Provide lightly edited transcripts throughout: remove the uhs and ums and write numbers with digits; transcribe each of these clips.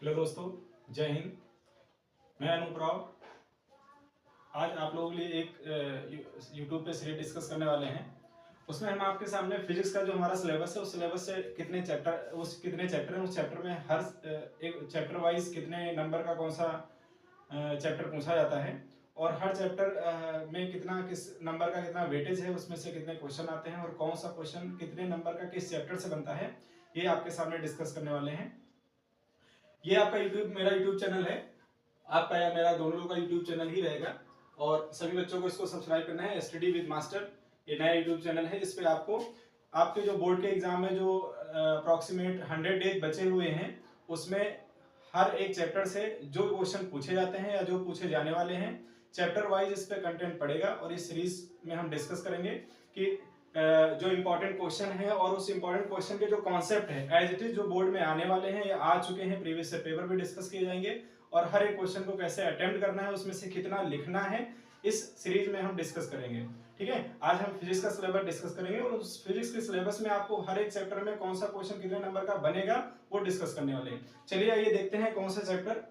Hello दोस्तों, जय हिंद। मैं अनूप राव। आज आप लोगों के लिए एक यूट्यूब पे सीरीज डिस्कस करने वाले हैं। उसमें हम आपके सामने फिजिक्स का जो हमारा सिलेबस है उस सिलेबस से कितने चैप्टर हैं, उस चैप्टर में हर एक चैप्टर वाइज कितने नंबर का कौन सा चैप्टर पूछा जाता है और हर चैप्टर में कितना किस नंबर का कितना वेटेज है, उसमें से कितने क्वेश्चन आते हैं और कौन सा क्वेश्चन कितने नंबर का किस चैप्टर से बनता है, ये आपके सामने डिस्कस करने वाले हैं। ये आपका मेरा यूट्यूब चैनल है। आपका या मेरा दोनों लोगों का यूट्यूब चैनल ही रहेगा और सभी बच्चों को इसको सब्सक्राइब करना है। स्टडी विद मास्टर ये नया यूट्यूब चैनल है, जिस पे आपको आपके जो बोर्ड के एग्जाम में जो अप्रॉक्सीमेट 100 डेज बचे हुए हैं उसमें हर एक चैप्टर से जो क्वेश्चन पूछे जाते हैं या जो पूछे जाने वाले हैं चैप्टर वाइज इस पे कंटेंट पड़ेगा और इस सीरीज में हम डिस्कस करेंगे कि जो इम्पोर्टेंट क्वेश्चन है और उस इम्पोर्टेंट क्वेश्चन के जो कॉन्सेप्ट है एज इट इज जो बोर्ड में आने वाले हैं या आ चुके हैं प्रीवियस से पेपर भी डिस्कस किए जाएंगे और हर एक क्वेश्चन को कैसे अटेम्प्ट करना है, उसमें से कितना लिखना है, इस सीरीज में हम डिस्कस करेंगे। ठीक है, आज हम फिजिक्स का सिलेबस डिस्कस करेंगे और उस फिजिक्स के सिलेबस में आपको हर एक चैप्टर में कौन सा क्वेश्चन कितने नंबर का बनेगा वो डिस्कस करने वाले हैं। चलिए आइए देखते हैं कौन सा चैप्टर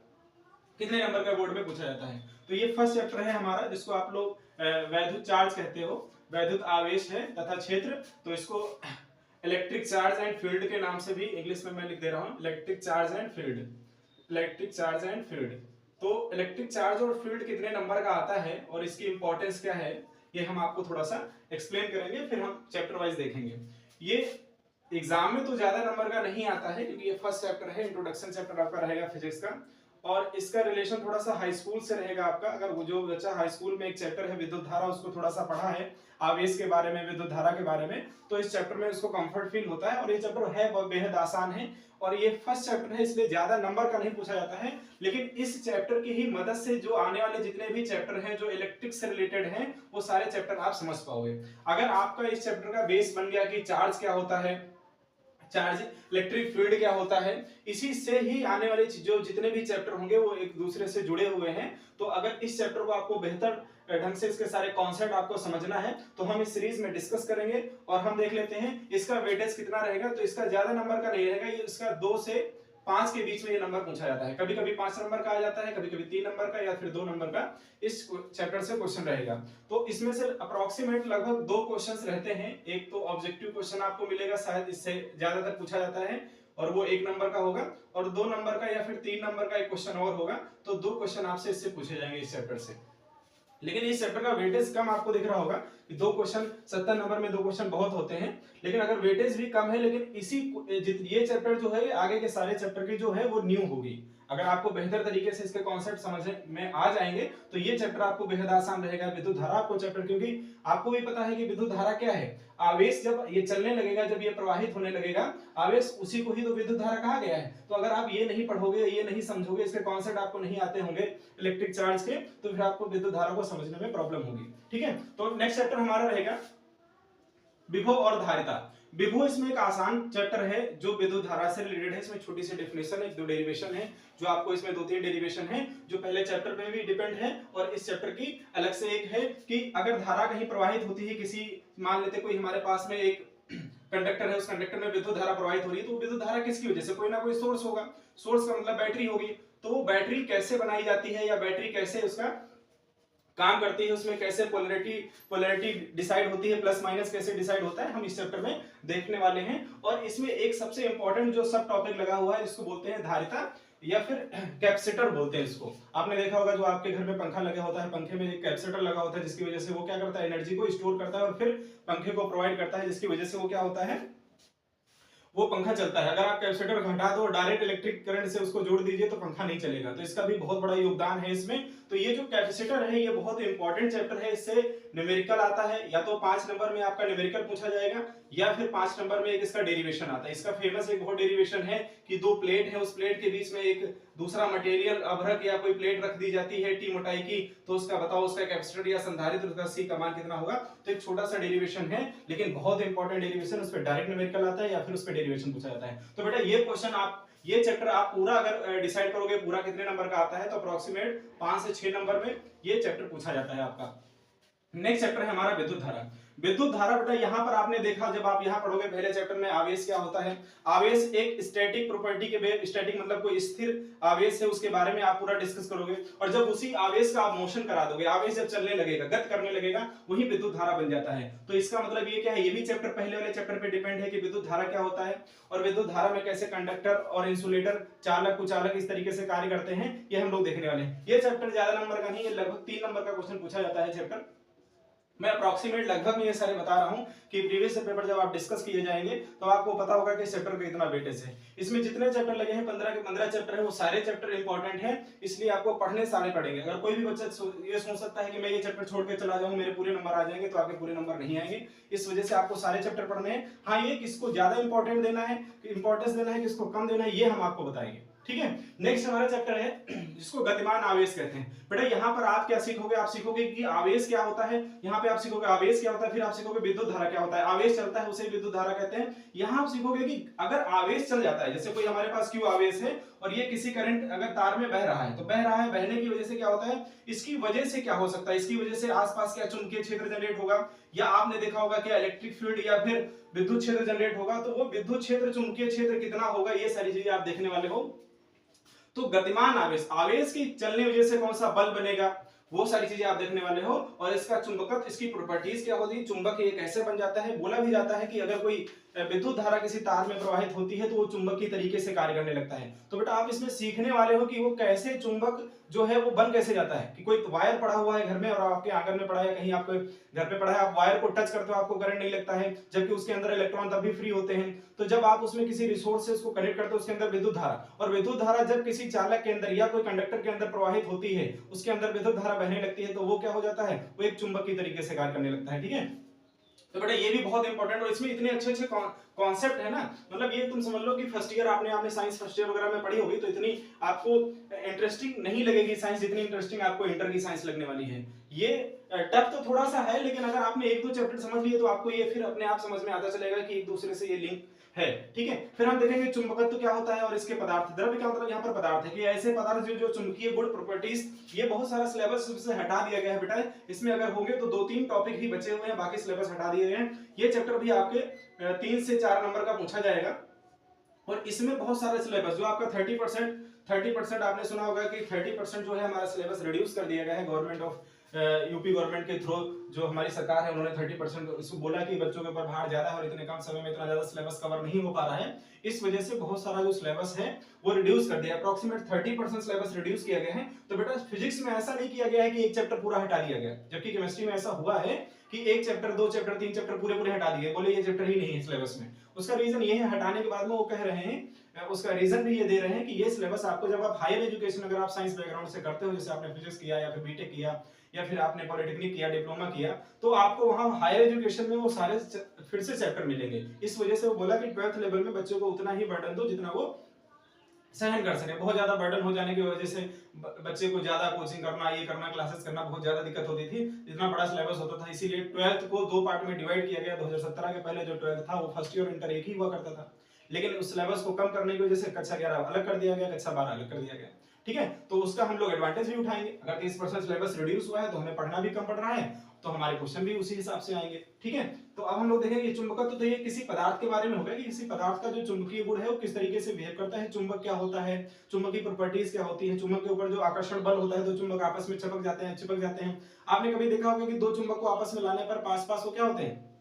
कितने नंबर का बोर्ड में पूछा जाता है। तो ये फर्स्ट चैप्टर है हमारा, जिसको आप लोग वैद्युत चार्ज कहते हो, वैद्युत आवेश है तथा क्षेत्र। तो इसको इलेक्ट्रिक चार्ज एंड फील्ड के नाम से भी इंग्लिश में मैं लिख दे रहा हूँ, electric charge and field, electric charge and field. तो इलेक्ट्रिक चार्ज और फील्ड कितने नंबर का आता है और इसकी इंपॉर्टेंस क्या है, ये हम आपको थोड़ा सा एक्सप्लेन करेंगे, फिर हम चैप्टर वाइज देखेंगे। ये एग्जाम में तो ज्यादा नंबर का नहीं आता है क्योंकि ये फर्स्ट चैप्टर है, इंट्रोडक्शन चैप्टर आपका रहेगा फिजिक्स का और इसका रिलेशन थोड़ा सा हाई स्कूल से रहेगा आपका। अगर वो जो बच्चा हाई स्कूल में एक चैप्टर है विद्युत धारा, उसको थोड़ा सा पढ़ा है आवेश के बारे में, विद्युत धारा के बारे में, तो इस चैप्टर में उसको कंफर्ट फील होता है और ये चैप्टर है बेहद आसान है और ये फर्स्ट चैप्टर है इसलिए ज्यादा नंबर का नहीं पूछा जाता है। लेकिन इस चैप्टर की ही मदद से जो आने वाले जितने भी चैप्टर हैं जो इलेक्ट्रिक से रिलेटेड हैं वो सारे चैप्टर आप समझ पाओगे। अगर आपका इस चैप्टर का बेस बन गया कि चार्ज क्या होता है, चार्ज इलेक्ट्रिक फील्ड क्या होता है, इसी से ही आने वाले जो जितने भी चैप्टर होंगे वो एक दूसरे से जुड़े हुए हैं। तो अगर इस चैप्टर को आपको बेहतर ढंग से इसके सारे कॉन्सेप्ट आपको समझना है तो हम इस सीरीज में डिस्कस करेंगे और हम देख लेते हैं इसका वेटेज कितना रहेगा। तो इसका ज्यादा नंबर का नहीं रहेगा, ये इसका 2 से 5 के बीच में ये नंबर पूछा जाता है। कभी कभी 5 नंबर का आ जाता है, कभी कभी 3 नंबर का या फिर 2 नंबर का इस चैप्टर से क्वेश्चन रहेगा। तो इसमें से अप्रोक्सीमेट लगभग 2 क्वेश्चंस रहते हैं। एक तो ऑब्जेक्टिव क्वेश्चन आपको मिलेगा, शायद इससे ज्यादातर पूछा जाता है और वो 1 नंबर का होगा और 2 नंबर का या फिर 3 नंबर का एक क्वेश्चन और होगा। तो 2 क्वेश्चन आपसे इससे पूछे जाएंगे इस चैप्टर से। लेकिन इस चैप्टर का वेटेज कम आपको दिख रहा होगा कि 2 क्वेश्चन 70 नंबर में 2 क्वेश्चन बहुत होते हैं, लेकिन अगर वेटेज भी कम है लेकिन ये चैप्टर जो है आगे के सारे चैप्टर की जो है वो न्यू होगी। अगर आपको बेहतर तरीके से इसके कॉन्सेप्ट समझ में आ जाएंगे तो ये चैप्टर आपको बेहद आसान रहेगा। विद्युत धारा आपको चैप्टर, क्योंकि आपको भी पता है कि विद्युत धारा क्या है, आवेश जब ये चलने लगेगा, जब ये प्रवाहित होने लगेगा आवेश, उसी को ही तो विद्युत धारा कहा गया है। तो अगर आप ये नहीं पढ़ोगे, ये नहीं समझोगे, इसके कॉन्सेप्ट आपको नहीं आते होंगे इलेक्ट्रिक चार्ज के, तो फिर आपको विद्युत धारा को समझने में प्रॉब्लम होगी। ठीक है, तो नेक्स्ट चैप्टर हमारा रहेगा विभव और धारिता। विभव इसमें एक आसान चैप्टर है जो विद्युत धारा से रिलेटेड है। इसमें छोटी सी डेफिनेशन है, 2 डेरिवेशन है, जो आपको इसमें 2-3 डेरिवेशन है जो पहले चैप्टर पे भी डिपेंड है और इस चैप्टर की अलग से एक है कि अगर धारा कहीं प्रवाहित होती है किसी, मान लेते कोई हमारे पास में एक कंडक्टर है, उस कंडक्टर में विद्युत धारा प्रवाहित हो रही है, तो विद्युत धारा किसकी वजह से, कोई ना कोई सोर्स होगा, सोर्स का मतलब बैटरी होगी। तो वो बैटरी कैसे बनाई जाती है या बैटरी कैसे उसका काम करती है, उसमें कैसे पोलैरिटी डिसाइड होती है, प्लस माइनस कैसे डिसाइड होता है, हम इस चैप्टर में देखने वाले हैं। और इसमें एक सबसे इंपॉर्टेंट जो सब टॉपिक लगा हुआ है जिसको बोलते हैं धारिता या फिर कैपेसिटर बोलते हैं इसको। आपने देखा होगा जो आपके घर में पंखा लगा होता है, पंखे में एक कैपेसिटर लगा होता है जिसकी वजह से वो क्या करता है, एनर्जी को स्टोर करता है और फिर पंखे को प्रोवाइड करता है, जिसकी वजह से वो क्या होता है, वो पंखा चलता है। अगर आप कैपेसिटर हटा दो, डायरेक्ट इलेक्ट्रिक करंट से उसको जोड़ दीजिए तो पंखा नहीं चलेगा। तो इसका भी बहुत बड़ा योगदान है इसमें। तो ये जो कैपेसिटर है ये बहुत इंपॉर्टेंट चैप्टर है, इससे न्यूमेरिकल आता है, या तो 5 नंबर में आपका न्यूमेरिकल पूछा जाएगा या फिर 5 नंबर में एक इसका डेरिवेशन आता है। इसका फेमस एक बहुत डेरिवेशन है कि 2 प्लेट है, उस प्लेट के बीच में एक दूसरा मटेरियल अभ्रक या कोई प्लेट रख दी जाती है टी मोटाई की, तो उसका बताओ उसका कैपेसिटर या संधारित्र उसका सी का मान कितना होगा। तो एक छोटा सा डेरिवेशन है लेकिन बहुत इंपॉर्टेंट डेरिवेशन, उस पर डायरेक्ट न्यूमेरिकल आता है या फिर उस पर डेरिवेशन पूछा जाता है। तो बेटा ये क्वेश्चन आप, ये चैप्टर आप पूरा अगर डिसाइड करोगे पूरा कितने नंबर का आता है तो अप्रोक्सीमेट 5 से 6 नंबर में ये चैप्टर पूछा जाता है आपका। नेक्स्ट चैप्टर है हमारा विद्युत धारा। विद्युत धारा बेटा यहाँ पर आपने देखा, जब आप यहाँ पढ़ोगे पहले चैप्टर में, आवेश क्या होता है। आवेश एक स्टैटिक प्रॉपर्टी के, स्टैटिक मतलब कोई स्थिर आवेश है, उसके बारे में आप पूरा डिस्कस करोगे। और जब उसी आवेश का आप मोशन करा दोगे, आवेश जब चलने लगेगा, गति करने लगेगा, वही विद्युत धारा बन जाता है। तो इसका मतलब ये क्या है, ये भी चैप्टर पहले वाले चैप्टर पे डिपेंड है कि विद्युत धारा क्या होता है और विद्युत धारा में कैसे कंडक्टर और इंसुलेटर, चालक कुचालक इस तरीके से कार्य करते हैं, ये हम लोग देखने वाले हैं। ये चैप्टर ज्यादा नंबर का नहीं है, लगभग 3 नंबर का क्वेश्चन पूछा जाता है चैप्टर। मैं अप्रोक्सीमेट लगभग में ये सारे बता रहा हूं कि प्रीवियस पेपर जब आप डिस्कस किए जाएंगे तो आपको पता होगा कि चैप्टर का कितना वेटेज है। इसमें जितने चैप्टर लगे हैं 15 के 15 चैप्टर है, वो सारे चैप्टर इंपॉर्टेंट हैं, इसलिए आपको पढ़ने सारे पड़ेंगे। अगर कोई भी बच्चा ये सोच सकता है कि मैं ये चैप्टर छोड़ के चला जाऊं, मेरे पूरे नंबर आ जाएंगे, तो आपके पूरे नंबर नहीं आएंगे। इस वजह से आपको सारे चैप्टर पढ़ने हैं। हाँ, ये किसको ज्यादा इंपॉर्टेंट देना है, इंपॉर्टेंस देना है, किसको कम देना है, ये हम आपको बताएंगे। ठीक है, नेक्स्ट हमारा चैप्टर है जिसको गतिमान आवेश कहते हैं। बेटा यहाँ पर आप क्या सीखोगे, आप सीखोगे कि आवेश क्या होता है, यहाँ पे आप सीखोगे आवेश क्या होता है, फिर आप सीखोगे विद्युत धारा क्या होता है। आवेश चलता है उसे विद्युत धारा कहते हैं। यहाँ आप सीखोगे कि अगर आवेश चल जाता है, जैसे कोई हमारे पास क्यू आवेश है और ये किसी करंट अगर तार में बह रहा है, तो बह रहा है, बहने की वजह से क्या होता है, इसकी वजह से क्या हो सकता है, इसकी वजह से आसपास क्या चुंबकीय क्षेत्र जनरेट होगा, या आपने देखा होगा कि इलेक्ट्रिक फील्ड या फिर विद्युत क्षेत्र जनरेट होगा। तो वो विद्युत क्षेत्र, चुंबकीय क्षेत्र कितना होगा, ये सारी चीजें आप देखने वाले हो। तो गतिमान आवेश, आवेश की चलने वजह से कौन सा बल बनेगा, वो सारी चीजें आप देखने वाले हो। और इसका चुंबकत्व, इसकी प्रॉपर्टीज क्या होती है, चुंबक ये कैसे बन जाता है। बोला भी जाता है कि अगर कोई विद्युत धारा किसी तार में प्रवाहित होती है तो वो चुंबक की तरीके से कार्य करने लगता है। तो बेटा आप इसमें सीखने वाले हो कि वो कैसे चुंबक जो है वो बन कैसे जाता है। कि कोई वायर पड़ा हुआ है घर में और आपके आंगन में पड़ा है, कहीं आपके घर पे पड़ा है, आप वायर को टच करते हो, आपको करंट नहीं लगता है, जबकि उसके अंदर इलेक्ट्रॉन तब भी फ्री होते हैं। तो जब आप उसमें किसी रिसोर्स से उसको कनेक्ट करते हो, उसके अंदर विद्युत धारा, और विद्युत धारा जब किसी चालक के अंदर या कोई कंडक्टर के अंदर प्रवाहित होती है, उसके अंदर विद्युत धारा बहने लगती है, तो वो क्या हो जाता है, वो एक चुंबक की तरीके से कार्य करने लगता है। ठीक है, तो बेटा ये भी बहुत इंपॉर्टेंट, और इसमें इतने अच्छे अच्छे कॉन्सेप्ट है ना, मतलब ये तुम समझ लो कि फर्स्ट ईयर आपने साइंस फर्स्ट ईयर वगैरह में पढ़ी होगी, तो इतनी आपको इंटरेस्टिंग नहीं लगेगी साइंस, जितनी इंटरेस्टिंग आपको इंटर की साइंस लगने वाली है। ये टफ तो थोड़ा सा है, लेकिन अगर आपने 1-2 चैप्टर समझ लिए तो आपको ये फिर अपने आप समझ में आता चलेगा कि एक दूसरे से ये लिंक है। ठीक है, फिर हम देखेंगे चुंबकत्व क्या होता है और इसके पदार्थ। द्रव्य क्या मतलब यहाँ पर पदार्थ है कि ऐसे पदार्थ जो चुंबकीय गुण प्रॉपर्टीज, ये बहुत सारा सिलेबस से हटा दिया गया है बेटा। इसमें अगर होंगे तो 2-3 टॉपिक ही बचे हुए हैं, बाकी सिलेबस हटा दिए गए हैं। ये चैप्टर भी आपके 3 से 4 नंबर का पूछा जाएगा। और इसमें बहुत सारा सिलेबस जो आपका 30% आपने सुना होगा कि 30% जो है हमारा सिलेबस रिड्यूस कर दिया गया है गवर्नमेंट ऑफ यूपी गवर्नमेंट के थ्रू। जो हमारी सरकार है उन्होंने 30% इसको बोला कि बच्चों के ऊपर भार ज्यादा है और इतने कम समय में इतना ज्यादा सिलेबस कवर नहीं हो पा रहा है, इस वजह से बहुत सारा जो सिलेबस है वो रिड्यूस कर दिया। अप्रोक्सीमेट 30% सिलेबस रिड्यूस किया गया है। तो बेटा फिजिक्स में ऐसा नहीं किया गया है कि एक चैप्टर पूरा हटा दिया गया, जबकि केमिस्ट्री में ऐसा हुआ है कि 1 चैप्टर 2 चैप्टर 3 चैप्टर पूरे पूरे हटा दिए, बोले ये चैप्टर ही नहीं है सिलेबस में। उसका रीजन ये है, हटाने के बाद में वो कह रहे हैं, उसका रीजन भी ये दे रहे हैं कि ये सिलेबस आपको जब आप हायर एजुकेशन, अगर आप साइंस बैकग्राउंड से करते हो, जैसे आपने फिजिक्स किया या फिर बीटेक किया या फिर आपने पॉलिटेक्निक किया, डिप्लोमा किया, तो आपको वहां हायर एजुकेशन में वो सारे फिर से चैप्टर मिलेंगे। इस वजह से वो बोला कि 12th लेवल में बच्चों को उतना ही बर्डन दो जितना वो सहन कर सके। बहुत ज्यादा बर्डन हो जाने की वजह से बच्चे को ज्यादा कोचिंग करना, ये करना, क्लासेस करना बहुत ज्यादा दिक्कत होती थी, जितना बड़ा सिलेबस होता था। इसीलिए 12th को 2 पार्ट में डिवाइड किया गया। 2017 के पहले जो 12th था वो फर्स्ट ईयर और इंटर एक ही हुआ करता था, लेकिन उस सिलेबस को कम करने की वजह से कक्षा 11 अलग कर दिया गया, कक्षा 12 अलग कर दिया गया। ठीक है, तो उसका हम लोग एडवांटेज भी उठाएंगे। अगर 30% सिलेबस रिड्यूस हुआ है तो हमें पढ़ना भी कम पड़ रहा है, तो हमारे क्वेश्चन भी उसी हिसाब से आएंगे। ठीक है, तो अब हम लोग देखेंगे चुंबकत्व। तो ये किसी पदार्थ के बारे में होगा कि किसी पदार्थ का जो चुंबकीय गुण है वो किस तरीके से बिहेव करता है, चुंबक क्या होता है, चुंबक की प्रॉपर्टीज क्या होती है, चुंबक के ऊपर जो आकर्षण बल होता है, दो चुंबक आपस में चिपक जाते हैं। आपने कभी देखा होगा कि 2 चुंबक को आपस में लाने पर पास पास वो क्या होते हैं,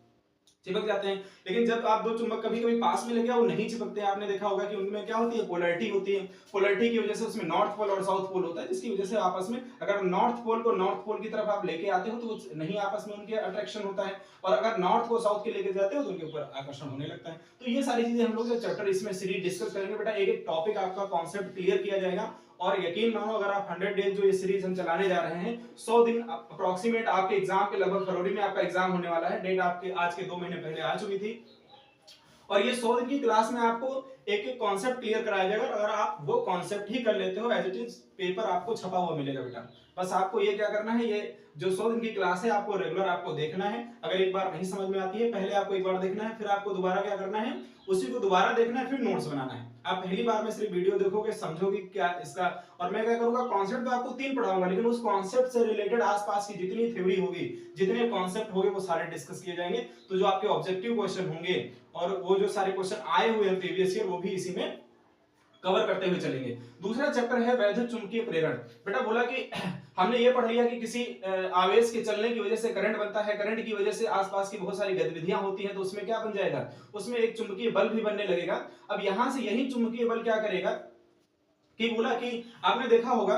चिपक जाते हैं। लेकिन जब आप 2 चुंबक कभी कभी पास में लेके आओ, नहीं चिपकते। आपने देखा होगा कि उनमें क्या होती है, पोलैरिटी होती है। पोलैरिटी की वजह से उसमें नॉर्थ पोल और साउथ पोल होता है, जिसकी वजह से आपस में अगर नॉर्थ पोल को नॉर्थ पोल की तरफ आप लेके आते हो तो नहीं आपस में उनके अट्रैक्शन होता है, और अगर नॉर्थ को साउथ के लेके जाते हो तो उनके ऊपर आकर्षण होने लगता है। तो ये सारी चीजें हम लोग जो चैप्टर इसमें सीरीज डिस्कस करेंगे बेटा। एक एक टॉपिक आपका कॉन्सेप्ट क्लियर किया जाएगा। और यकीन मानो, अगर आप 100 डेज जो ये सीरीज हम चलाने जा रहे हैं, 100 दिन अप्रोक्सीमेट आपके एग्जाम के लगभग फरवरी में आपका एग्जाम होने वाला है। डेट आपके आज के 2 महीने पहले आ चुकी थी। और ये 100 दिन की क्लास में आपको एक एक कॉन्सेप्ट क्लियर कराया जाएगा। अगर आप वो कॉन्सेप्ट ही कर लेते हो, एज इट इज पेपर आपको छपा हुआ मिलेगा बेटा। बस आपको ये क्या करना है, ये जो 100 दिन की क्लास है आपको रेगुलर आपको देखना है। अगर एक बार नहीं समझ में आती है, पहले आपको एक बार देखना है, फिर आपको दोबारा क्या करना है, उसी को दोबारा देखना है, फिर नोट्स बनाना है। आप पहली बार में सिर्फ वीडियो देखोगे, समझोगे क्या इसका, और मैं क्या करूंगा, कॉन्सेप्ट तो आपको 3 पढ़ाऊंगा, लेकिन उस कॉन्सेप्ट से रिलेटेड आसपास की जितनी थ्योरी होगी, जितने कॉन्सेप्ट होंगे, वो सारे डिस्कस किए जाएंगे। तो जो आपके ऑब्जेक्टिव क्वेश्चन होंगे और वो जो सारे क्वेश्चन आए हुए हैं प्रीवियस ईयर, वो भी इसी में कवर करते हुए चलेंगे। दूसरा चैप्टर है वैद्युत चुंबकीय प्रेरण। बेटा बोला कि हमने ये पढ़ लिया कि किसी आवेश के चलने की वजह से करंट बनता है, करंट की वजह से आसपास की बहुत सारी गतिविधियां होती हैं, तो उसमें क्या बन जाएगा, उसमें एक चुंबकीय बल भी बनने लगेगा। अब यहां से यही चुंबकीय बल क्या करेगा कि बोला कि आपने देखा होगा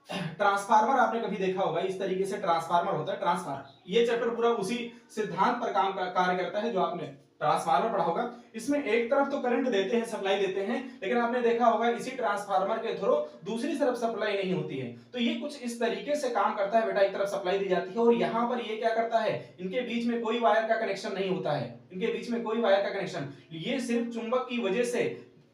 ट्रांसफार्मर, आपने कभी देखा होगा इस तरीके से ट्रांसफार्मर होता है, ट्रांसफार्मर, ये चैप्टर पूरा उसी सिद्धांत पर काम कार्य करता है जो आपने ट्रांसफार्मर पढ़ा होगा। इसमें एक तरफ तो करंट देते हैं, सप्लाई देते हैं, लेकिन आपने देखा होगा इसी ट्रांसफार्मर के थ्रू दूसरी तरफ सप्लाई नहीं होती है। तो ये कुछ इस तरीके से काम करता है बेटा, एक तरफ सप्लाई दी जाती है और यहाँ पर ये क्या करता है, इनके बीच में कोई वायर का कनेक्शन नहीं होता है, इनके बीच में कोई वायर का कनेक्शन, ये सिर्फ चुंबक की वजह से,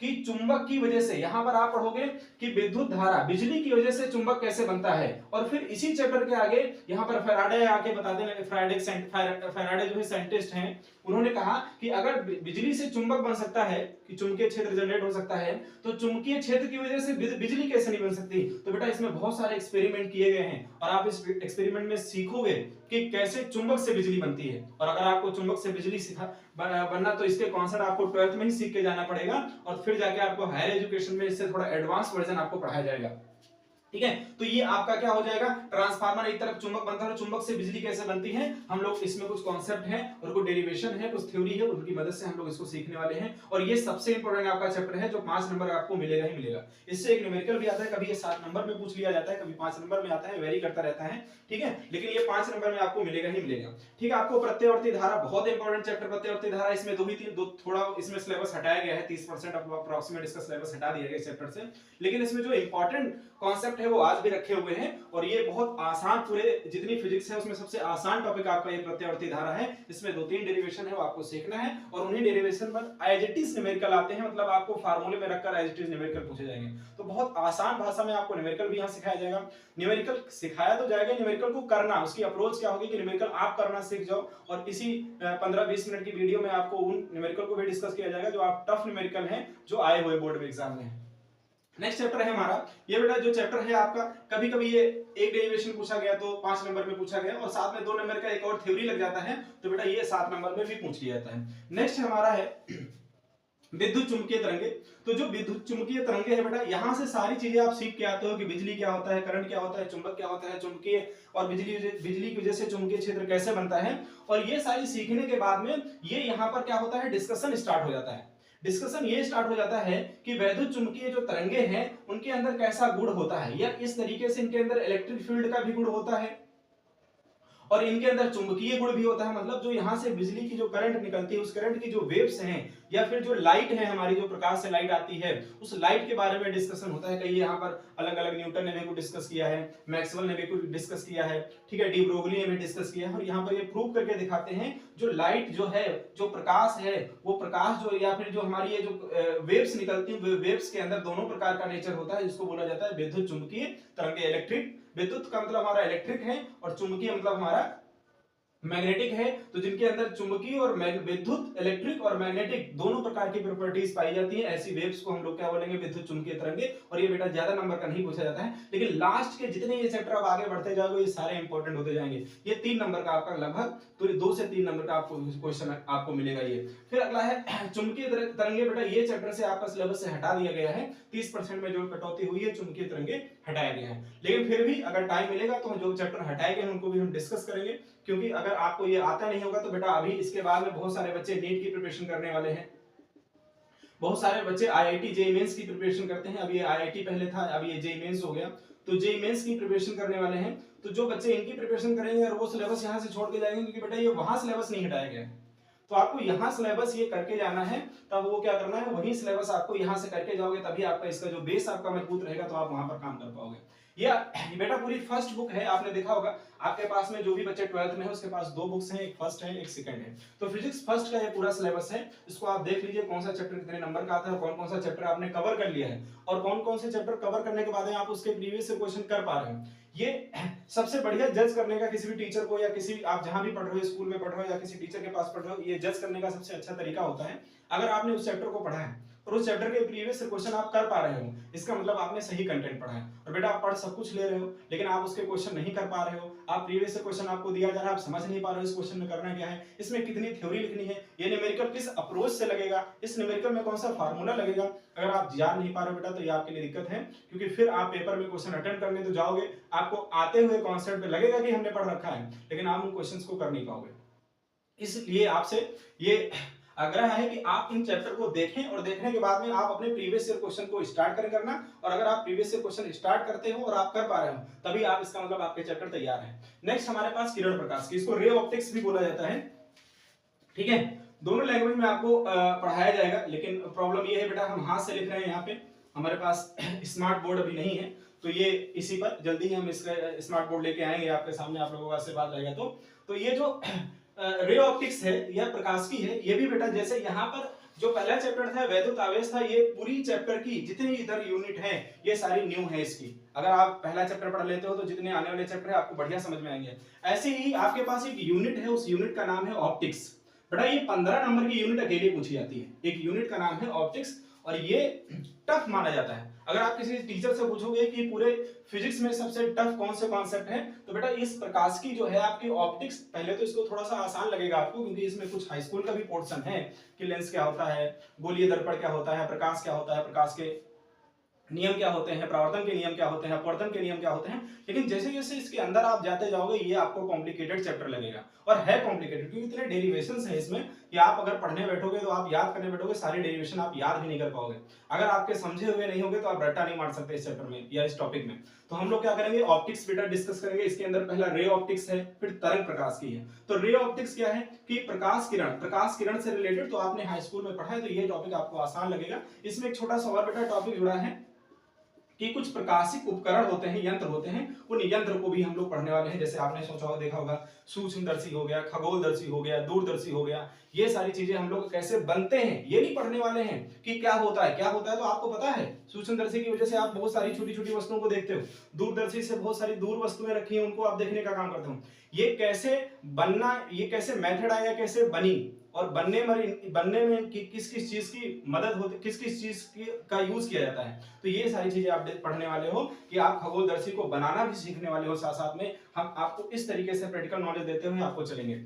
कि चुंबक की वजह से, यहां पर आप पढ़ोगे कि विद्युत धारा, बिजली की वजह से चुंबक कैसे बनता है। और फिर इसी चैप्टर के आगे यहां पर फैराडे आके बताते हैं, फैराडे जो है साइंटिस्ट हैं, उन्होंने कहा कि अगर बिजली से चुंबक बन सकता है, कि चुंबकीय क्षेत्र जनरेट हो सकता है, तो चुंबकीय क्षेत्र की वजह से बिजली कैसे नहीं बन सकती। तो बेटा इसमें बहुत सारे एक्सपेरिमेंट किए गए हैं और आप इस एक्सपेरिमेंट में सीखोगे कि कैसे चुंबक से बिजली बनती है। और अगर आपको चुंबक से बिजली बनना, तो इसके कॉन्सेप्ट आपको 12th में ही सीख के जाना पड़ेगा और फिर जाके आपको हायर एजुकेशन में इससे थोड़ा एडवांस वर्जन आपको पढ़ाया जाएगा। ठीक है, तो ये आपका क्या हो जाएगा, ट्रांसफार्मर एक तरफ चुंबक बनता है, चुंबक से बिजली कैसे बनती है, हम लोग इसमें कुछ कॉन्सेप्ट है और कुछ डेरिवेशन है, कुछ थ्योरी है, उनकी मदद से हम लोग इसको सीखने वाले हैं। और ये सबसे इंपॉर्टेंट आपका चैप्टर है जो 5 नंबर आपको मिलेगा ही मिलेगा। इससे एक न्यूमेरिकल भी आता है, कभी ये 7 नंबर में पूछ लिया जाता है, कभी 5 नंबर में आता है, वेरी करता रहता है। ठीक है, लेकिन ये 5 नंबर में आपको मिलेगा ही मिलेगा। ठीक है, आपको प्रत्यावर्ती धारा, बहुत इंपॉर्टेंट चैप्टर प्रत्यावर्ती धारा, इसमें दो थोड़ा इसमें सिलेबस हटाया गया है, 30% अप्रोक्सीमेट इसका सिलेबस हटा दिया गया इस चैप्टर से, लेकिन इसमें जो इंपॉर्टेंट कॉन्सेप्ट है वो आज भी रखे हुए हैं। और ये बहुत आसान, पूरे जितनी फिजिक्स है उसमें सबसे आसान टॉपिक आपका ये प्रत्यावर्ती धारा है। इसमें 2-3 डेरिवेशन है वो आपको सीखना है और उन्हीं डेरिवेशन पर एज इट इज न्यूमेरिकल आते हैं, मतलब आपको फार्मूले में रखकर एज इट इज न्यूमेरिकल पूछे जाएंगे। तो बहुत आसान भाषा में आपको न्यूमेरिकल भी यहाँ सिखाया जाएगा। न्यूमेरिकल सिखाया तो जाएगा, न्यूमेरिकल को करना, उसकी अप्रोच क्या होगी कि न्यूमेरिकल आप करना सीख जाओ। और इसी 15-20 मिनट की वीडियो में आपको उन न्यूमेरिकल को भी डिस्कस किया जाएगा जो आप टफ न्यूमेरिकल हैं, जो आए हुए बोर्ड में एग्जाम में। नेक्स्ट चैप्टर है हमारा, ये बेटा जो चैप्टर है आपका, कभी कभी ये एक डेरिवेशन पूछा गया तो 5 नंबर में पूछा गया और साथ में 2 नंबर का एक और थ्योरी लग जाता है, तो बेटा ये 7 नंबर में भी पूछ लिया जाता है। नेक्स्ट हमारा है विद्युत चुंबकीय तरंगे। तो जो विद्युत चुंबकीय तरंगे है बेटा, यहां से सारी चीजें आप सीख के आते हो कि बिजली क्या होता है, करंट क्या होता है, चुंबक क्या होता है, चुंबकीय और बिजली की वजह से चुंबकीय क्षेत्र कैसे बनता है। और ये सारी सीखने के बाद में ये यहाँ पर क्या होता है, डिस्कशन स्टार्ट हो जाता है। डिस्कशन ये स्टार्ट हो जाता है कि वैद्युत चुंबकीय जो तरंगे हैं उनके अंदर कैसा गुण होता है, या इस तरीके से इनके अंदर इलेक्ट्रिक फील्ड का भी गुण होता है और इनके अंदर चुंबकीय गुण भी होता है। मतलब जो यहाँ से बिजली की जो करंट निकलती है, उस करंट की जो वेव्स हैं, या फिर जो लाइट है हमारी, जो प्रकाश से लाइट आती है, उस लाइट के बारे में डिस्कशन होता है। कई यहाँ पर अलग अलग, न्यूटन ने भी कुछ डिस्कस किया है, मैक्सवेल ने भी कुछ डिस्कस किया है, ठीक है, डी ब्रोगली ने भी डिस्कस किया है। और यहाँ पर ये प्रूव करके दिखाते हैं जो लाइट जो है, जो प्रकाश है, वो प्रकाश जो, या फिर जो हमारी ये जो वेव्स निकलती है, वेव्स के अंदर दोनों प्रकार का नेचर होता है, जिसको बोला जाता है विद्युत चुंबकीय तरंगे। इलेक्ट्रिक, विद्युत का मतलब हमारा इलेक्ट्रिक है और चुंबकीय मतलब हमारा मैग्नेटिक है। तो जिनके अंदर चुंबकीय और विद्युत, इलेक्ट्रिक और मैग्नेटिक दोनों प्रकार की प्रॉपर्टीज पाई जाती हैं, ऐसी वेव्स को हम लोग क्या बोलेंगे, विद्युत चुंबकीय तरंगे। और ये बेटा ज्यादा नंबर का नहीं पूछा जाता है, लेकिन लास्ट के जितने ये चैप्टर आप आगे बढ़ते जाओगे ये सारे इंपॉर्टेंट होते जाएंगे। ये 3 नंबर का आपका लगभग, तो 2 से 3 नंबर का आपको क्वेश्चन आपको मिलेगा ये। फिर अगला है चुंबकीय तरंगे। बेटा ये चैप्टर से आपका सिलेबस से हटा दिया गया है, 30% में जो कटौती हुई है चुंबकीय तरंगे हटाया गया है। लेकिन फिर भी अगर टाइम मिलेगा तो जो चैप्टर हटाए गए उनको भी हम डिस्कस करेंगे, क्योंकि अगर आपको ये आता नहीं होगा तो बेटा अभी इसके बाद में बहुत सारे बच्चे नीट की प्रिपरेशन करने वाले हैं, बहुत सारे बच्चे आईआईटी जेईई मेंस की प्रिपरेशन करते हैं। अभी ये आईआईटी पहले था, अभी ये जेईई मेंस हो गया, तो जेईई मेंस की प्रिपरेशन करने वाले हैं। तो जो बच्चे इनकी प्रिपरेशन करेंगे और वो सिलेबस यहाँ से छोड़ के जाएंगे, क्योंकि बेटा ये वहां सिलेबस नहीं हटाया गया है, तो आपको यहाँ सिलेबस ये करके जाना है। तब वो क्या करना है, वही सिलेबस आपको यहाँ से करके जाओगे, तभी आपका इसका जो बेस आपका मजबूत रहेगा, तो आप वहां पर काम कर पाओगे। ये बेटा पूरी फर्स्ट बुक है, आपने देखा होगा आपके पास में जो भी बच्चे 12th में है उसके पास 2 बुक्स हैं, एक फर्स्ट है, एक सेकंड है। तो फिजिक्स फर्स्ट का ये पूरा सिलेबस है, इसको आप देख लीजिए कौन सा चैप्टर कितने नंबर का आता है, कौन कौन सा चैप्टर आपने कवर कर लिया है, और कौन कौन से चैप्टर कवर करने के बाद आप उसके प्रीवियस से क्वेश्चन कर पा रहे हैं। ये सबसे बढ़िया जज करने का किसी भी टीचर को, या किसी भी आप जहां भी पढ़ रहे हो, स्कूल में पढ़ रहे हो या किसी टीचर के पास पढ़ रहे हो, ये जज करने का सबसे अच्छा तरीका होता है, अगर आपने उस चैप्टर को पढ़ा है और उस चैप्टर के प्रीवियस क्वेश्चन आप कर पा रहे हो, इसका मतलब आपने सही कंटेंट पढ़ा है। और बेटा आप पढ़ सब कुछ ले रहे हो लेकिन आप उसके क्वेश्चन नहीं कर पा रहे हो, आप प्रीवियस क्वेश्चन आपको दिया जा रहा है, आप समझ नहीं पा रहे हो इस क्वेश्चन में करना क्या है, इसमें कितनी थ्योरी लिखनी है, ये न्यूमेरिकल किस अप्रोच से लगेगा, इस न्यूमेरिकल में कौन सा फार्मूला लगेगा। अगर आप जान नहीं पा रहे हो बेटा तो ये आपके लिए दिक्कत है, क्योंकि फिर आप पेपर में क्वेश्चन अटेंड करने तो जाओगे, आपको आते हुए कॉन्सेप्ट लगेगा कि हमने पढ़ रखा है, लेकिन आप उन क्वेश्चंस को कर नहीं पाओगे। इसलिए आपसे ये आग्रह है कि आप इन चैप्टर को देखें और देखने के बाद में आप अपने प्रीवियस ईयर क्वेश्चन को स्टार्ट करें करना, और अगर आप प्रीवियस ईयर क्वेश्चन स्टार्ट करते हो और आप कर पा रहे हो तभी आप, इसका मतलब आपके चैप्टर तैयार है। नेक्स्ट हमारे पास किरण प्रकाश की, इसको रे ऑप्टिक्स भी बोला जाता है, ठीक है। दोनों लैंग्वेज में आपको पढ़ाया जाएगा, लेकिन प्रॉब्लम ये है बेटा हम हाथ से लिख रहे हैं, यहाँ पे हमारे पास स्मार्ट बोर्ड अभी नहीं है, तो ये इसी पर जल्दी ही हम इसका स्मार्ट बोर्ड लेके आएंगे आपके सामने, आप लोगों का आशीर्वाद रहेगा। तो ये जो रे ऑप्टिक्स है या प्रकाश की है, ये भी बेटा जैसे यहाँ पर जो पहला चैप्टर था वैद्युत आवेश था, ये पूरी चैप्टर की जितनी इधर यूनिट है ये सारी न्यू है इसकी। अगर आप पहला चैप्टर पढ़ लेते हो तो जितने आने वाले चैप्टर है आपको बढ़िया समझ में आएंगे। ऐसे ही आपके पास एक यूनिट है, उस यूनिट का नाम है ऑप्टिक्स। बेटा ये 15 नंबर की यूनिट अकेले पूछी जाती है, एक यूनिट का नाम है ऑप्टिक्स, और ये टफ माना जाता है। अगर आप किसी टीचर से पूछोगे कि पूरे फिजिक्स में सबसे टफ कौन से कॉन्सेप्ट है, तो बेटा इस प्रकाश की जो है आपकी ऑप्टिक्स, पहले तो इसको थोड़ा सा आसान लगेगा आपको, क्योंकि इसमें कुछ हाई स्कूल का भी पोर्शन है कि लेंस क्या होता है, गोलीय दर्पण क्या होता है, प्रकाश क्या होता है, प्रकाश के नियम क्या होते हैं, परावर्तन के नियम क्या होते हैं, अपवर्तन के नियम क्या होते हैं। लेकिन जैसे जैसे इसके अंदर आप जाते जाओगे ये आपको कॉम्प्लिकेटेड चैप्टर लगेगा, और है कॉम्प्लिकेटेड क्योंकि इतने डेरिवेशंस हैं इसमें कि आप अगर पढ़ने बैठोगे तो आप याद करने बैठोगे, सारी डेरिवेशन आप याद भी नहीं कर पाओगे। अगर आपके समझे हुए नहीं होगे तो आप रट्टा नहीं मार सकते इस चैप्टर में या इस टॉपिक में। तो हम लोग क्या करेंगे, ऑप्टिक्स बेटा डिस्कस करेंगे। इसके अंदर पहला रे ऑप्टिक्स है, फिर तरंग प्रकाश की है। तो रे ऑप्टिक्स क्या है कि प्रकाश किरण से रिलेटेड तो आपने हाई स्कूल में पढ़ा है, तो ये टॉपिक आपको आसान लगेगा। इसमें एक छोटा सा और बेटा टॉपिक जुड़ा है कि कुछ प्रकाशिक उपकरण होते हैं, यंत्र होते हैं, उन यंत्र को भी हम लोग पढ़ने वाले हैं। जैसे आपने सोचा होगा, देखा होगा, सूक्ष्मदर्शी हो गया, खगोलदर्शी हो गया, दूरदर्शी हो गया, ये सारी चीजें हम लोग कैसे बनते हैं ये नहीं पढ़ने वाले हैं कि क्या होता है तो आपको पता है। सूक्ष्मदर्शी की वजह से आप बहुत सारी छोटी छोटी वस्तुओं को देखते हो, दूरदर्शी से बहुत सारी दूर वस्तुएं रखी हैं उनको आप देखने का काम करते हो। ये कैसे बनना, ये कैसे मेथड आया, कैसे बनी, और बनने में किस किस चीज की मदद होती, किस किस चीज का यूज किया जाता है। तो ये सारी चीजें आप पढ़ने वाले हो कि आप खगोलदर्शी को बनाना भी सीखने वाले हो, साथ साथ में हम आपको इस तरीके से प्रैक्टिकल नॉलेज देते हुए आपको चलेंगे।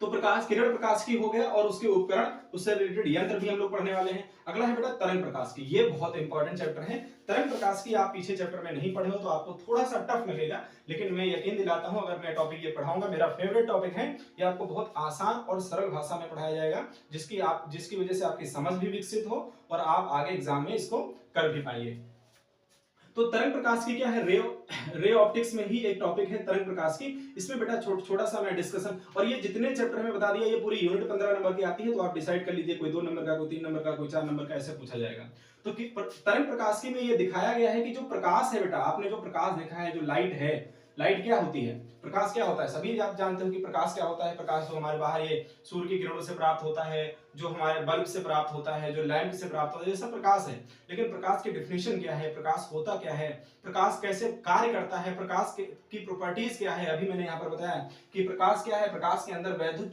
तो प्रकाश, किरण प्रकाश की हो गया, और उसके उपकरण, उससे रिलेटेड यंत्र भी हम लोग पढ़ने वाले हैं। अगला है बेटा तरंग प्रकाश की, ये बहुत इंपॉर्टेंट चैप्टर है। तरंग प्रकाश की आप पीछे चैप्टर में नहीं पढ़े हो तो आपको थोड़ा सा टफ लगेगा, लेकिन मैं यकीन दिलाता हूं अगर मैं टॉपिक ये पढ़ाऊंगा, मेरा फेवरेट टॉपिक है, ये आपको बहुत आसान और सरल भाषा में पढ़ाया जाएगा, जिसकी वजह से आपकी समझ भी विकसित हो और आप आगे एग्जाम में इसको कर भी पाइए। तो तरंग प्रकाश की क्या है, रे ऑप्टिक्स में ही एक टॉपिक है तरंग प्रकाश की। इसमें बेटा छोटा सा मैं डिस्कशन, और ये जितने चैप्टर में बता दिया, ये पूरी यूनिट 15 नंबर की आती है, तो आप डिसाइड कर लीजिए कोई 2 नंबर का, कोई 3 नंबर का, कोई 4 नंबर का, ऐसे पूछा जाएगा। तो तरंग प्रकाश की में ये दिखाया गया है कि जो प्रकाश है बेटा, आपने जो प्रकाश देखा है, जो लाइट है, लाइट क्या होती है, प्रकाश क्या होता है, सभी आप जानते हो कि प्रकाश क्या होता है। प्रकाश जो हमारे बाहर ये सूर्य की किरणों से प्राप्त होता है, जो हमारे बल्ब से प्राप्त होता है, जो लैंप से प्राप्त होता है, ये सब प्रकाश है। लेकिन प्रकाश की डेफिनेशन क्या है, प्रकाश होता क्या है, प्रकाश कैसे कार्य करता है, प्रकाश की प्रॉपर्टीज क्या है, अभी मैंने यहाँ पर बताया कि प्रकाश क्या है। प्रकाश के अंदर वैद्युत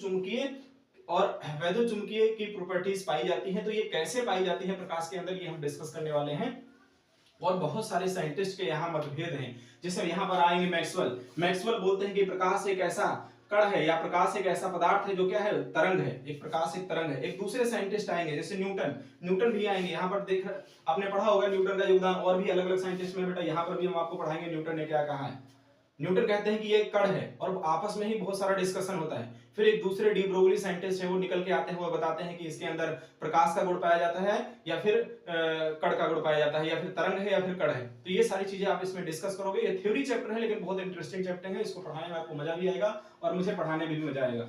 चुंबकीय की प्रॉपर्टीज पाई जाती हैं। तो ये कैसे पाई जाती है प्रकाश के अंदर, ये हम डिस्कस करने वाले हैं। और बहुत सारे साइंटिस्ट के यहाँ मतभेद हैं। जैसे यहाँ पर आएंगे मैक्सवेल बोलते हैं कि प्रकाश एक ऐसा कण है या प्रकाश एक ऐसा पदार्थ है जो क्या है, तरंग है, एक प्रकाश एक तरंग है। एक दूसरे साइंटिस्ट आएंगे जैसे न्यूटन भी आएंगे। यहाँ पर देख आपने पढ़ा होगा न्यूटन का योगदान, और भी अलग अलग साइंटिस्ट में बेटा यहाँ पर भी हम आपको पढ़ाएंगे न्यूटन ने क्या कहा है। न्यूटन कहते हैं कि ये कण है, और आपस में ही बहुत सारा डिस्कशन होता है। फिर एक दूसरे डी ब्रोगली साइंटिस्ट है, वो निकल के आते हैं, वो बताते हैं कि इसके अंदर प्रकाश का गुण पाया जाता है या फिर कण का गुण पाया जाता है, या फिर तरंग है या फिर कण है। तो ये सारी चीजें आप इसमें डिस्कस करोगे। ये थ्योरी चैप्टर है लेकिन बहुत इंटरेस्टिंग चैप्टर है, इसको पढ़ाने में आपको मजा भी आएगा और मुझे पढ़ाने में भी मजा आएगा।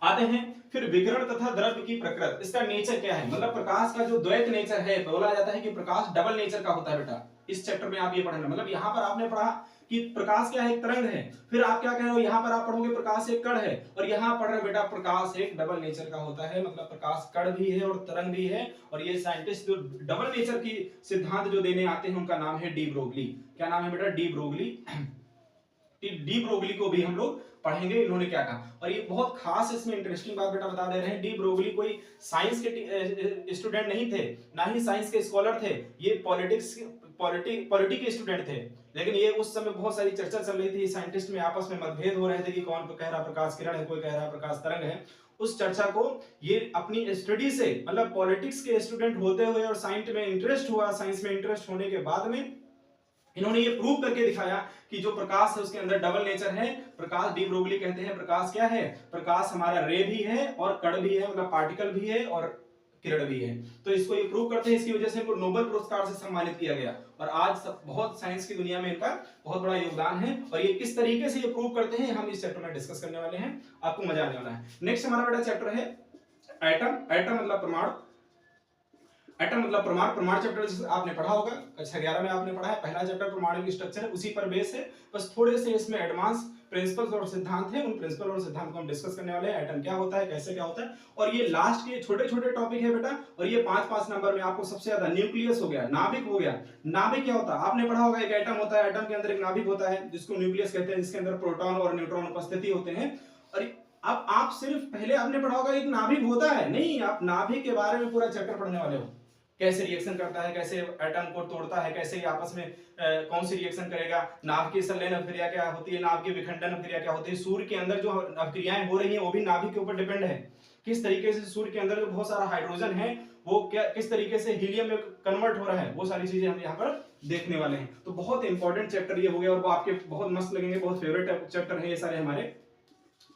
आते हैं फिर विकिरण तथा द्रव्य की प्रकृति, इसका नेचर क्या है, मतलब प्रकाश का जो द्वैत नेचर है, बोला जाता है कि प्रकाश डबल नेचर का होता है बेटा। इस चैप्टर में आप ये पढ़ना, मतलब यहाँ पर आपने पढ़ा कि प्रकाश क्या है, एक तरंग है, फिर आप क्या कह रहे हो, यहाँ पर आप पढ़ोगे प्रकाश एक कण है, और यहाँ पढ़ रहे बेटा प्रकाश एक डबल नेचर का होता है, मतलब प्रकाश कण भी है और तरंग भी है। और ये साइंटिस्ट जो डबल नेचर की सिद्धांत जो देने आते हैं उनका नाम है डी ब्रोगली। क्या नाम है बेटा, डी ब्रोगली। डी ब्रोगली को भी हम लोग पढ़ेंगे, इन्होंने क्या कहा। और ये बहुत खास इसमें इंटरेस्टिंग बात बेटा बता दे रहे हैं, डी ब्रोगली कोई साइंस के स्टूडेंट नहीं थे, ना ही साइंस के स्कॉलर थे, ये पॉलिटी के स्टूडेंट थे। लेकिन ये उस समय बहुत सारी चर्चा चल रही थी, साइंटिस्ट में आपस में मतभेद हो रहे थे कि कौन कह रहा प्रकाश किरण है, कोई कह रहा प्रकाश तरंग है। उस चर्चा को ये अपनी स्टडी से, मतलब पॉलिटिक्स के स्टूडेंट होते हुए और साइंस में इंटरेस्ट हुआ, साइंस में इंटरेस्ट होने के बाद में इन्होंने ये प्रूव करके दिखाया कि जो प्रकाश है उसके अंदर डबल नेचर है। प्रकाश, डी ब्रोगली कहते हैं प्रकाश क्या है, प्रकाश हमारा रे भी है और कण भी है, मतलब पार्टिकल भी है और किरण भी है। तो इसको ये प्रूव करते हैं, इसकी वजह से इनको नोबेल पुरस्कार से सम्मानित किया गया और आज बहुत साइंस की दुनिया में इनका बहुत बड़ा योगदान है। और ये किस तरीके से ये प्रूव करते हैं हम इस चैप्टर में डिस्कस करने वाले हैं, आपको मजा आने वाला है। नेक्स्ट हमारा बेटा चैप्टर है एटम। एटम मतलब परमाणु, एटम मतलब परमाणु। परमाणु चैप्टर आपने पढ़ा होगा, कक्षा 11 में आपने पढ़ा है। पहला चैप्टर परमाणु की स्ट्रक्चर है, उसी पर बेस है, बस थोड़े से इसमें एडवांस प्रिंसिपल्स और सिद्धांत हैं। उन प्रिंसिपल और सिद्धांत को हम डिस्कस करने वाले हैं। एटम क्या होता है, कैसे क्या होता है, और ये लास्ट के छोटे छोटे टॉपिक है बेटा। और ये 5-5 नंबर में आपको सबसे ज्यादा न्यूक्लियस हो गया, नाभिक हो गया। नाभिक क्या होता है आपने पढ़ा होगा, एक एटम होता है, एटम के अंदर एक नाभिक होता है जिसको न्यूक्लियस कहते हैं, जिसके अंदर प्रोटॉन और न्यूट्रॉन उपस्थिति होते हैं। और अब आप सिर्फ पहले आपने पढ़ा होगा एक नाभिक होता है, नहीं, आप नाभिक के बारे में पूरा चैप्टर पढ़ने वाले हो। कैसे रिएक्शन करता है, कैसे एटम को तोड़ता है, कैसे आपस में कौन सी रिएक्शन करेगा, नाभ की संलयन अभिक्रिया क्या होती है, नाभ की विखंडन अभिक्रिया क्या होती है, सूर्य के अंदर जो अभिक्रियाएं हो रही हैं वो भी नाभिक के ऊपर डिपेंड है। किस तरीके से सूर्य के अंदर जो बहुत सारा हाइड्रोजन है वो क्या किस तरीके से हीलियम में कन्वर्ट हो रहा है, वो सारी चीजें हम यहाँ पर देखने वाले हैं। तो बहुत इंपॉर्टेंट चैप्टर ये हो गया और वो आपके बहुत मस्त लगेंगे, बहुत फेवरेट चैप्टर है ये सारे हमारे।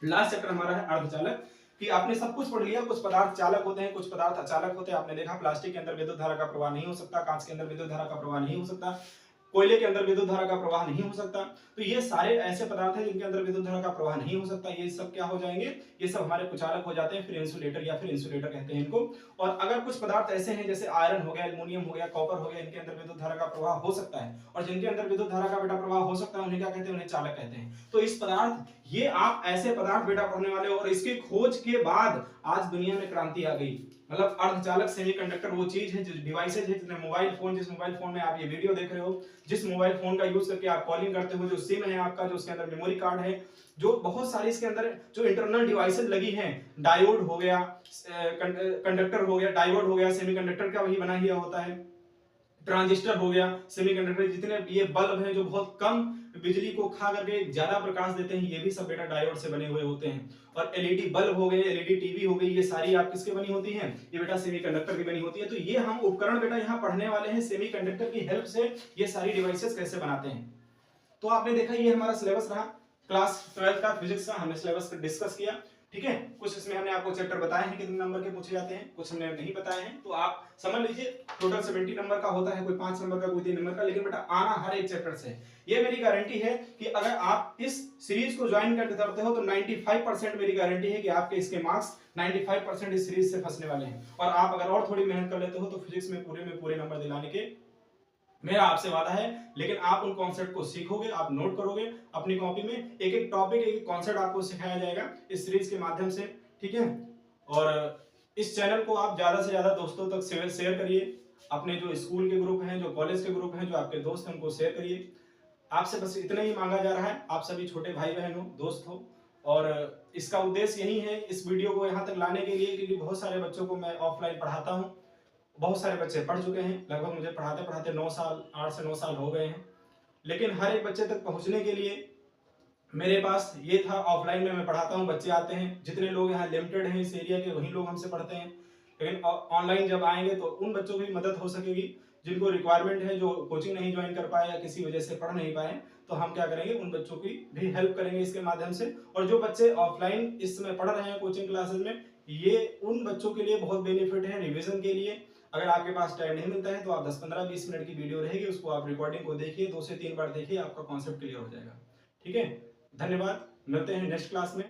लास्ट चैप्टर हमारा है अर्धचालक, कि आपने सब कुछ पढ़ लिया, कुछ पदार्थ चालक होते हैं, कुछ पदार्थ अचालक होते हैं। आपने देखा प्लास्टिक के अंदर विद्युत धारा का प्रवाह नहीं हो सकता, कांच के अंदर विद्युत धारा का प्रवाह नहीं हो सकता, कोयले के अंदर विद्युत धारा का प्रवाह नहीं हो सकता। तो ये सारे ऐसे पदार्थ हैं जिनके अंदर विद्युत धारा का प्रवाह नहीं हो सकता, ये सब क्या हो जाएंगे, ये सब हमारे कुचालक हो जाते हैं, फिर इंसुलेटर या फिर इंसुलेटर कहते हैं इनको। और अगर कुछ पदार्थ ऐसे हैं जैसे आयरन हो गया, एल्युमिनियम हो गया, कॉपर हो गया, इनके अंदर विद्युत धारा का प्रवाह हो सकता है, और जिनके अंदर विद्युत धारा का बेटा प्रवाह हो सकता है उन्हें क्या कहते हैं, उन्हें चालक कहते हैं। तो इस पदार्थ, ये आप ऐसे पदार्थ बेटा पढ़ने वाले हो, और इसकी खोज के बाद आज दुनिया में क्रांति आ गई। मतलब अर्धचालक सेमीकंडक्टर वो चीज है, जो डिवाइसेज है, जिसमें मोबाइल फोन, जिस मोबाइल फोन में आप ये वीडियो देख रहे हो, जिस मोबाइल फोन का यूज करके आप कॉलिंग करते हो, जो सिम है आपका, जो उसके अंदर मेमोरी कार्ड है, जो बहुत सारी इसके अंदर जो इंटरनल डिवाइसेज लगी हैं, डायोड हो गया, कंडक्टर हो गया, डायोड हो गया, सेमीकंडक्टर का वही बना ही होता है, ट्रांजिस्टर हो गया, सेमीकंडक्टर, जितने ये बल्ब हैं जो बहुत कम बिजली को खा करके ज्यादा प्रकाश देते हैं, ये भी सब बेटा डायोड से बने हुए होते हैं। और एलईडी बल्ब हो गए, एलईडी टीवी हो गई, ये सारी आप किसके बनी होती हैं, ये बेटा सेमीकंडक्टर की बनी होती है। तो ये हम उपकरण बेटा यहाँ पढ़ने वाले हैं, सेमीकंडक्टर की हेल्प से ये सारी डिवाइसेस कैसे बनाते हैं। तो आपने देखा ये हमारा सिलेबस रहा, क्लास 12 का फिजिक्स का हमने सिलेबस डिस्कस किया, ठीक है। कुछ इसमें हमने आपको चैप्टर बताए हैं कितने नंबर के पूछे जाते हैं, कुछ हमने नहीं बताए हैं। तो आप समझ लीजिए टोटल 70 नंबर का होता है, कोई 5 नंबर का, कोई 3 नंबर का, लेकिन बेटा आना हर एक चैप्टर से। ये मेरी गारंटी है कि अगर आप इस सीरीज को ज्वाइन करते हो तो 95% मेरी गारंटी है कि आपके इसके मार्क्स 95% इस सीरीज से फंसने वाले हैं। और आप अगर और थोड़ी मेहनत कर लेते हो तो फिजिक्स में पूरे नंबर दिलाने के मेरा आपसे वादा है। लेकिन आप उन कॉन्सेप्ट को सीखोगे, आप नोट करोगे अपनी कॉपी में, एक एक टॉपिक, एक एक कॉन्सेप्ट आपको सिखाया जाएगा इस सीरीज के माध्यम से, ठीक है। और इस चैनल को आप ज्यादा से ज्यादा दोस्तों तक शेयर करिए, अपने जो स्कूल के ग्रुप हैं, जो कॉलेज के ग्रुप हैं, जो आपके दोस्त हैं, उनको शेयर करिए। आपसे बस इतना ही मांगा जा रहा है, आप सभी छोटे भाई बहन हो, दोस्त हो, और इसका उद्देश्य यही है इस वीडियो को यहाँ तक लाने के लिए, क्योंकि बहुत सारे बच्चों को मैं ऑफलाइन पढ़ाता हूँ, बहुत सारे बच्चे पढ़ चुके हैं, लगभग मुझे पढ़ाते पढ़ाते 8 से 9 साल हो गए हैं। लेकिन हर एक बच्चे तक पहुंचने के लिए मेरे पास ये था, ऑफलाइन में मैं पढ़ाता हूं, बच्चे आते हैं, जितने लोग यहाँ लिमिटेड हैं इस एरिया के वही लोग हमसे पढ़ते हैं। लेकिन ऑनलाइन जब आएंगे तो उन बच्चों की मदद हो सकेगी जिनको रिक्वायरमेंट है, जो कोचिंग नहीं ज्वाइन कर पाए या किसी वजह से पढ़ नहीं पाए, तो हम क्या करेंगे, उन बच्चों की भी हेल्प करेंगे इसके माध्यम से। और जो बच्चे ऑफलाइन इस समय पढ़ रहे हैं कोचिंग क्लासेस में, ये उन बच्चों के लिए बहुत बेनिफिट है रिविजन के लिए। अगर आपके पास टाइम नहीं मिलता है तो आप 10-15-20 मिनट की वीडियो रहेगी, उसको आप रिकॉर्डिंग को देखिए, 2 से 3 बार देखिए, आपका कॉन्सेप्ट क्लियर हो जाएगा, ठीक है। धन्यवाद, मिलते हैं नेक्स्ट क्लास में।